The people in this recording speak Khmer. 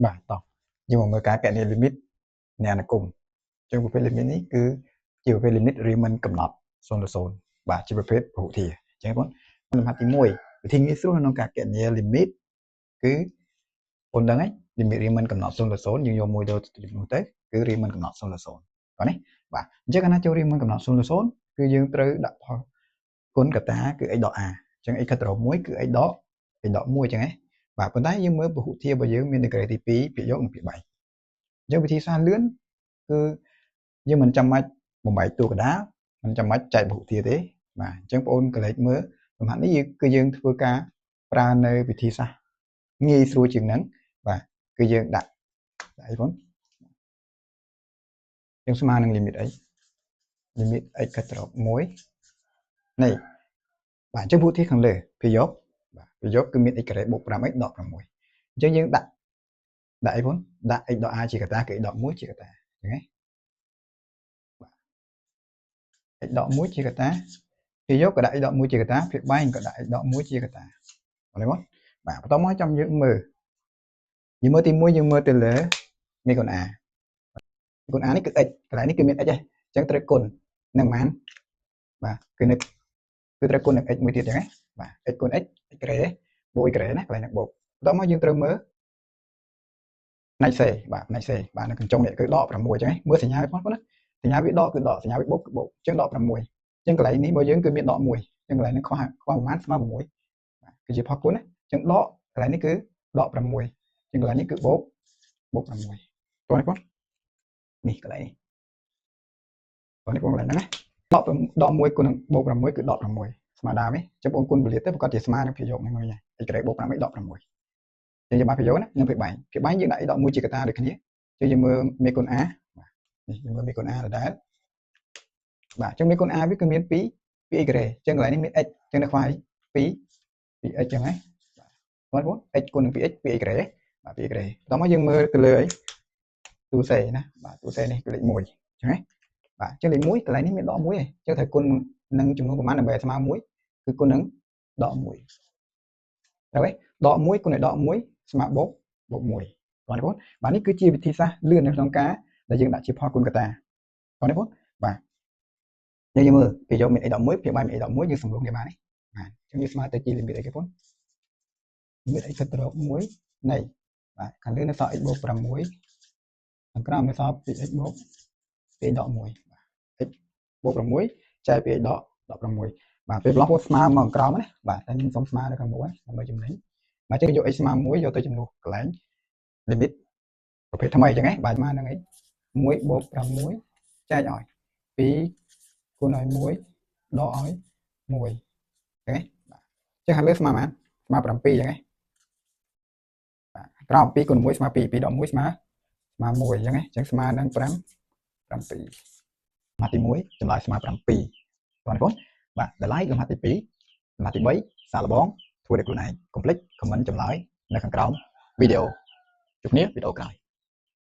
បាទតោះយើងមកមើលការកណនី limit នៃអនុគមចឹងប្រភេទ limit នេះគឺជាប្រភេទ limit រៀងមិនកំណត់0ទៅ0បាទជាប្រភេទពហុធាចឹងបងលំហាត់ទី1វិធីងាយស្រួលក្នុងការកណនី limit គឺបងដឹងហើយ limit រៀងមិនកំណត់0ទៅ0យើងយក1ទៅជំនួសទៅគឺរៀងមិនកំណត់0ទៅ0បាទនេះបាទអញ្ចឹងកាលណាចូលរៀងមិនកំណត់0ទៅ0គឺយើងត្រូវដាក់ផលគុណកតាគឺ x ដក a អញ្ចឹង x ខិតទៅរក1គឺ x ដក 1អញ្ចឹងណាបាទប៉ុន្តែយើងមើលពហុធារបស់យើងមានដឺក្រេទី2ភាគយកនិងភាគ3អញ្ចឹងវិធីសាស្ត្រលឿនគឺយើងមិនចាំបាច់បំបែកតួកតាមិនចាំបាច់ចែកពហុធាទេបាទអញ្ចឹងបងប្អូនកលេចមើលលំហាត់នេះគឺយើងធ្វើការប្រើនៅវិធីសាស្ត្រងាយស្រួលជាងហ្នឹងបាទគឺយើងដាក់អីបងយើងស្មើនឹង limit x limit x ខិតទៅរក1នេះបាទអញ្ចឹងពហុធាខាងលើភាគយកបាទភាគយកគឺមាន x ការ៉េបូក 5x ដក 6អញ្ចឹងយើងដាក់អីបងដាក់ x ដក a ជាកតាគឺ x ដក 1ជាកតាអញ្ចឹងណាx ដក 1ជាកតាភាគយកក៏ដាក់ x ដក 1ជាកតាភាគបែងក៏ដាក់ x ដក 1ជាកតាអរគុណបាទបន្តមកចាំយើងមើលទី1យើងមើលទៅលើមេគុណ a គុណ a នេះគឺ x កន្លែងនេះគឺមាន x ហ្នឹងអញ្ចឹងត្រូវគុណនឹងប៉ុន្មានបាទគឺត្រូវគុណនឹង x មួយទៀតអញ្ចឹងណាបាទ x គុណ x x ក្រេបូក x ក្រេណាកន្លែងនេះបូកបន្តមកយើងត្រូវមើលផ្នែក c បាទផ្នែក c បាទនៅកញ្ចុងនេះគឺដក 6អញ្ចឹងណាមើលសញ្ញាផងណាសញ្ញាវាដកគឺដកសញ្ញាវាបូកគឺបូកអញ្ចឹងដក 6អញ្ចឹងកន្លែងនេះរបស់យើងគឺមានដក 1អញ្ចឹងកន្លែងនេះខ្វះប្រមាណស្មើ 6បាទគឺជាផុសគុណណាអញ្ចឹងដកកន្លែងនេះគឺដក 6អញ្ចឹងកន្លែងនេះគឺបូក 6តោះនេះបងនេះកន្លែងនេះបងនេះបងកន្លែងហ្នឹងណាដក 1គុណនឹងបូក 6គឺដក 6ស្មើដើមទេអញ្ចឹងបងគុណពលាតទៅប្រកាសជាស្មើនឹងភាគយកហ្នឹងវិញហើយ x ក្រេបូក 5x ដក 6យើងយកមកភាគយកណានឹងភាគបែងយើងដាក់ x ដក 1ជាកតាដូចគ្នាយើងមើលមេគុណ a បាទនេះយើងមើលមេគុណ a ដដែលបាទអញ្ចឹងមេគុណ a វាគឺមាន2 x ក្រេអញ្ចឹងកន្លែងនេះមាន x អញ្ចឹងនៅខ្វះ2x អញ្ចឹងហ្នឹងបាទបង x គុណនឹង 2x 2x ក្រេបាទ 2x ក្រេបន្តមកយើងមើលទៅលើអីទូសេណាបាទទូសេនេះគឺលេខ1អញ្ចឹងណាបាទអញ្ចឹងលេខ1កន្លែងនេះមានដក1ឯងអញ្ចឹងត្រូវគុណនឹងចំនួនប្រមាណដើម្បីឲ្យស្មើ1គឺគុណនឹងដក1ត្រូវទេដក1គុណនឹងដក1ស្មើបូក1បងប្អូនបាទនេះគឺជាវិធីសាស្ត្រលឿននៅក្នុងការដែលយើងដាក់ជាផលគុណកតាបងប្អូនបាទយើងមើលគេយកមាន x ដក1ភាគបាយមាន x ដក1យើងសម្រួលគ្នាបានទេបាទអញ្ចឹងវាស្មើទៅជា limit អីគេបង limit x ទៅរក1នៃបាទខាងលើនៅសល់ x បូក 6ខាងក្រោមនៅសល់ 2x បូក 2x ដក1បាទ x បូក 6ចែកពី x ដក16បាទពេលប្លោះស្មើមកក្រោមណាបាទតែខ្ញុំសុំស្មើនៅខាងមុខដើម្បីចំណេញបាទអញ្ចឹងយក x ស្មើ1យកទៅចំនួនកន្លែង limit ប្រភេទថ្មីអញ្ចឹងណាបាទស្មើនឹងអី1បូក6ចែកឲ្យ2គុណឲ្យ1ដកឲ្យ1អញ្ចឹងណាបាទអញ្ចឹងខាងលើស្មើប៉ុន្មានស្មើ7អញ្ចឹងណាបាទក្រោម2គុណ1ស្មើ2 2ដក1ស្មើ1អញ្ចឹងណាអញ្ចឹងស្មើនឹង5 7លំហាត់ទី1ចម្លើយស្មើ7បងប្អូនបាទតម្លៃលំហាត់ទី2លំហាត់ទី3សាកល្បងធ្វើដោយខ្លួនឯងកុំភ្លេច comment ចម្លើយនៅខាងក្រោមវីដេអូជួបគ្នាវីដេអូក្រោយ